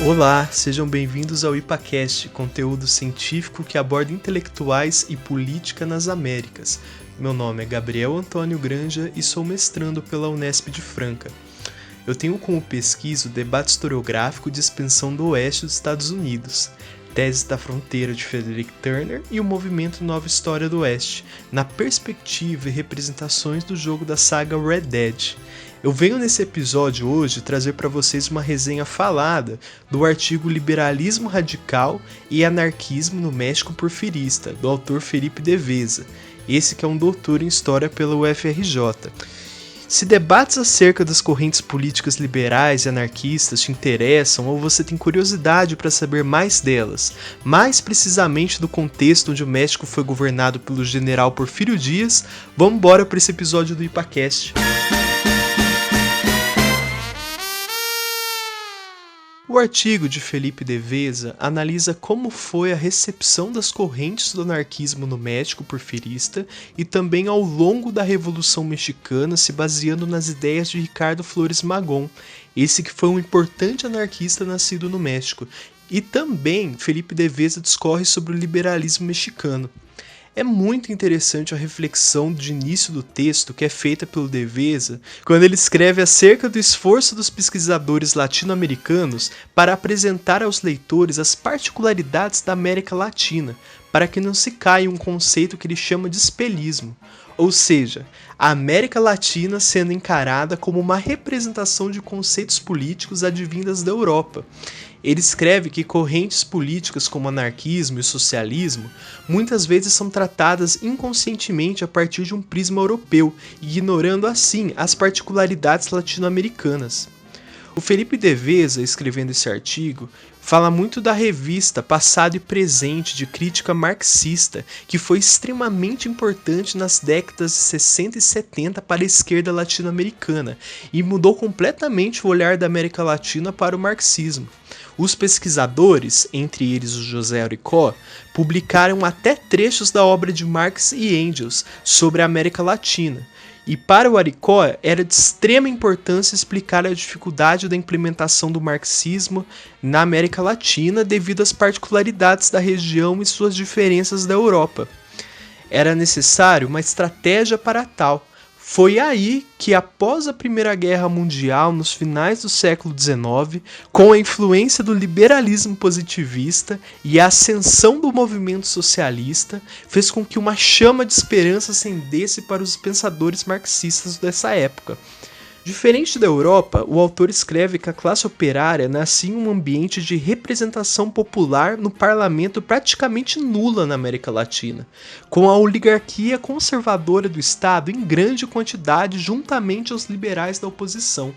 Olá, sejam bem-vindos ao IPAcast, conteúdo científico que aborda intelectuais e política nas Américas. Meu nome é Gabriel Antônio Granja e sou mestrando pela Unesp de Franca. Eu tenho como pesquisa o debate historiográfico de expansão do oeste dos Estados Unidos, tese da fronteira de Frederick Turner e o movimento Nova História do Oeste, na perspectiva e representações do jogo da saga Red Dead. Eu venho nesse episódio hoje trazer para vocês uma resenha falada do artigo Liberalismo Radical e Anarquismo no México Porfirista, do autor Felipe Deveza, esse que é um doutor em História pela UFRJ. Se debates acerca das correntes políticas liberais e anarquistas te interessam ou você tem curiosidade para saber mais delas, mais precisamente do contexto onde o México foi governado pelo general Porfírio Dias, vamos embora para esse episódio do IPAcast. O artigo de Felipe Deveza analisa como foi a recepção das correntes do anarquismo no México porfirista e também ao longo da Revolução Mexicana, se baseando nas ideias de Ricardo Flores Magón, esse que foi um importante anarquista nascido no México. E também Felipe Deveza discorre sobre o liberalismo mexicano. É muito interessante a reflexão de início do texto que é feita pelo Deveza quando ele escreve acerca do esforço dos pesquisadores latino-americanos para apresentar aos leitores as particularidades da América Latina, para que não se caia um conceito que ele chama de espelismo, ou seja, a América Latina sendo encarada como uma representação de conceitos políticos advindas da Europa. Ele escreve que correntes políticas como o anarquismo e o socialismo muitas vezes são tratadas inconscientemente a partir de um prisma europeu, ignorando assim as particularidades latino-americanas. O Felipe Deveza, escrevendo esse artigo, fala muito da revista Passado e Presente de crítica marxista, que foi extremamente importante nas décadas de 60 e 70 para a esquerda latino-americana e mudou completamente o olhar da América Latina para o marxismo. Os pesquisadores, entre eles o José Aricó, publicaram até trechos da obra de Marx e Engels sobre a América Latina. E para o Aricó era de extrema importância explicar a dificuldade da implementação do marxismo na América Latina devido às particularidades da região e suas diferenças da Europa. Era necessário uma estratégia para tal. Foi aí que, após a Primeira Guerra Mundial, nos finais do século XIX, com a influência do liberalismo positivista e a ascensão do movimento socialista, fez com que uma chama de esperança acendesse para os pensadores marxistas dessa época. Diferente da Europa, o autor escreve que a classe operária nascia em um ambiente de representação popular no parlamento praticamente nula na América Latina, com a oligarquia conservadora do Estado em grande quantidade juntamente aos liberais da oposição.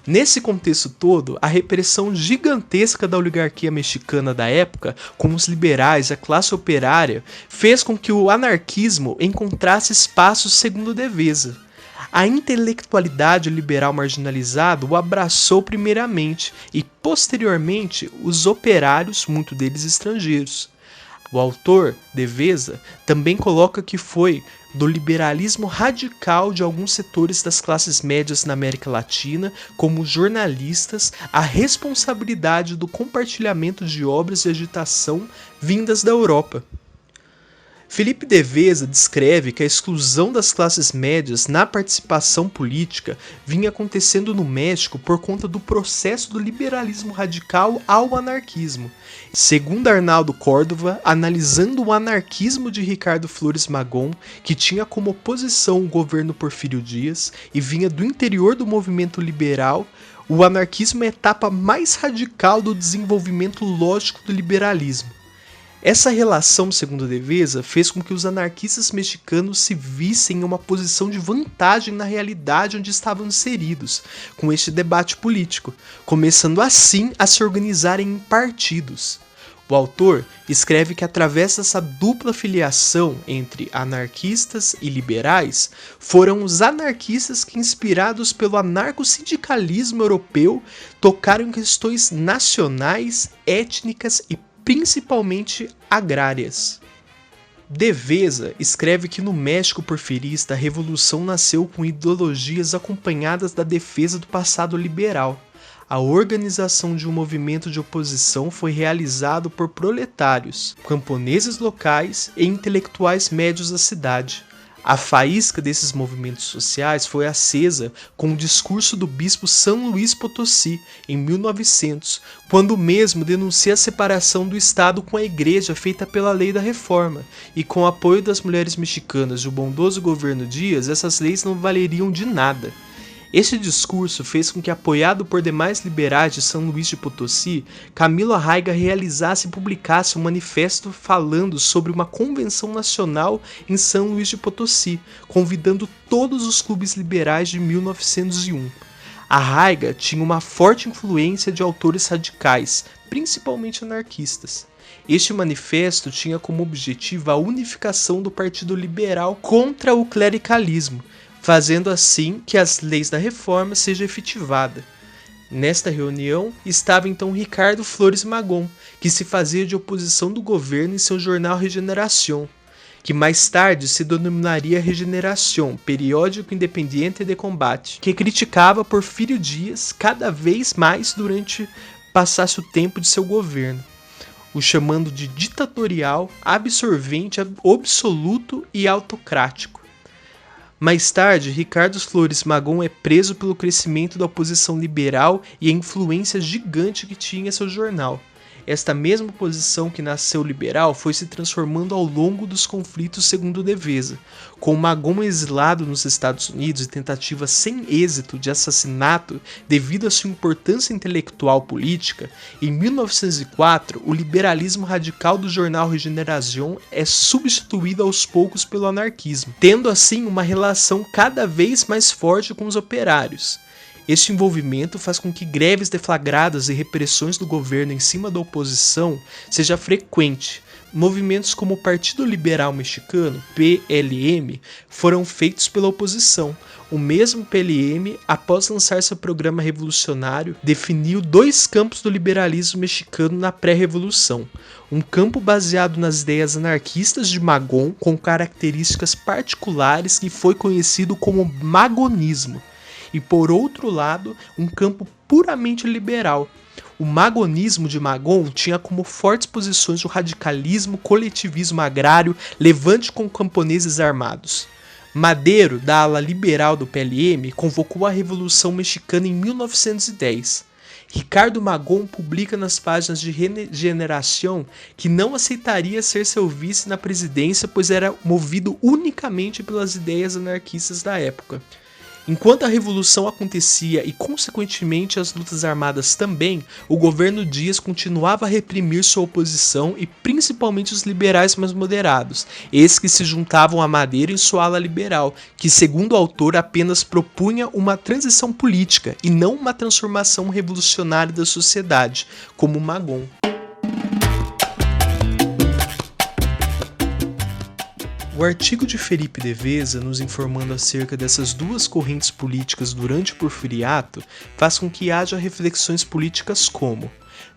Nesse contexto todo, a repressão gigantesca da oligarquia mexicana da época, com os liberais e a classe operária, fez com que o anarquismo encontrasse espaço segundo Deveza. A intelectualidade liberal marginalizada o abraçou primeiramente e, posteriormente, os operários, muitos deles estrangeiros. O autor, Deveza, também coloca que foi do liberalismo radical de alguns setores das classes médias na América Latina, como jornalistas, a responsabilidade do compartilhamento de obras de agitação vindas da Europa. Felipe Deveza descreve que a exclusão das classes médias na participação política vinha acontecendo no México por conta do processo do liberalismo radical ao anarquismo. Segundo Arnaldo Córdova, analisando o anarquismo de Ricardo Flores Magón, que tinha como oposição o governo Porfírio Dias e vinha do interior do movimento liberal, o anarquismo é a etapa mais radical do desenvolvimento lógico do liberalismo. Essa relação, segundo Deveza, fez com que os anarquistas mexicanos se vissem em uma posição de vantagem na realidade onde estavam inseridos, com este debate político, começando assim a se organizarem em partidos. O autor escreve que através dessa dupla filiação entre anarquistas e liberais, foram os anarquistas que, inspirados pelo anarcossindicalismo europeu, tocaram em questões nacionais, étnicas e principalmente agrárias. Deveza escreve que no México porfirista a revolução nasceu com ideologias acompanhadas da defesa do passado liberal. A organização de um movimento de oposição foi realizado por proletários, camponeses locais e intelectuais médios da cidade. A faísca desses movimentos sociais foi acesa com o discurso do bispo São Luís Potosí, em 1900, quando o mesmo denuncia a separação do Estado com a Igreja feita pela Lei da Reforma, e com o apoio das mulheres mexicanas do bondoso governo Dias, essas leis não valeriam de nada. Este discurso fez com que, apoiado por demais liberais de São Luís de Potosí, Camilo Arraiga realizasse e publicasse um manifesto falando sobre uma convenção nacional em São Luís de Potosí, convidando todos os clubes liberais de 1901. Arraiga tinha uma forte influência de autores radicais, principalmente anarquistas. Este manifesto tinha como objetivo a unificação do Partido Liberal contra o clericalismo, fazendo assim que as leis da reforma sejam efetivadas. Nesta reunião estava então Ricardo Flores Magón, que se fazia de oposição do governo em seu jornal Regeneración, que mais tarde se denominaria Regeneración, periódico independente de combate, que criticava Porfírio Dias cada vez mais durante passasse o tempo de seu governo, o chamando de ditatorial, absorvente, absoluto e autocrático. Mais tarde, Ricardo Flores Magón é preso pelo crescimento da oposição liberal e a influência gigante que tinha seu jornal. Esta mesma oposição que nasceu liberal foi se transformando ao longo dos conflitos segundo Devesa, com Magón exilado nos Estados Unidos e tentativa sem êxito de assassinato devido à sua importância intelectual política. Em 1904, o liberalismo radical do jornal Regeneración é substituído aos poucos pelo anarquismo, tendo assim uma relação cada vez mais forte com os operários. Este envolvimento faz com que greves deflagradas e repressões do governo em cima da oposição seja frequente. Movimentos como o Partido Liberal Mexicano, PLM, foram feitos pela oposição. O mesmo PLM, após lançar seu programa revolucionário, definiu dois campos do liberalismo mexicano na pré-revolução. Um campo baseado nas ideias anarquistas de Magón, com características particulares que foi conhecido como magonismo. E por outro lado, um campo puramente liberal. O magonismo de Magón tinha como fortes posições o radicalismo, coletivismo agrário, levante com camponeses armados. Madero, da ala liberal do PLM, convocou a Revolução Mexicana em 1910. Ricardo Magón publica nas páginas de Regeneración que não aceitaria ser seu vice na presidência, pois era movido unicamente pelas ideias anarquistas da época. Enquanto a revolução acontecia e, consequentemente, as lutas armadas também, o governo Dias continuava a reprimir sua oposição e principalmente os liberais mais moderados, esses que se juntavam a Madero em sua ala liberal, que, segundo o autor, apenas propunha uma transição política e não uma transformação revolucionária da sociedade, como Magón. O artigo de Felipe Devesa, nos informando acerca dessas duas correntes políticas durante o Porfiriato, faz com que haja reflexões políticas como: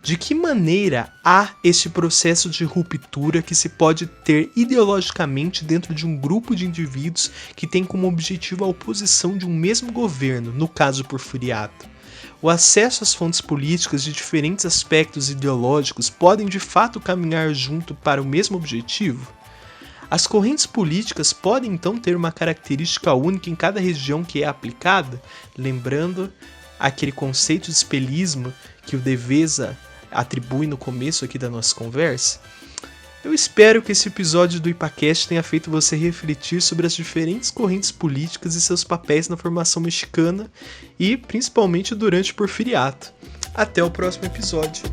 de que maneira há este processo de ruptura que se pode ter ideologicamente dentro de um grupo de indivíduos que tem como objetivo a oposição de um mesmo governo, no caso Porfiriato? O acesso às fontes políticas de diferentes aspectos ideológicos podem de fato caminhar junto para o mesmo objetivo? As correntes políticas podem então ter uma característica única em cada região que é aplicada, lembrando aquele conceito de espelhismo que o Devesa atribui no começo aqui da nossa conversa. Eu espero que esse episódio do IPAcast tenha feito você refletir sobre as diferentes correntes políticas e seus papéis na formação mexicana e principalmente durante o Porfiriato. Até o próximo episódio.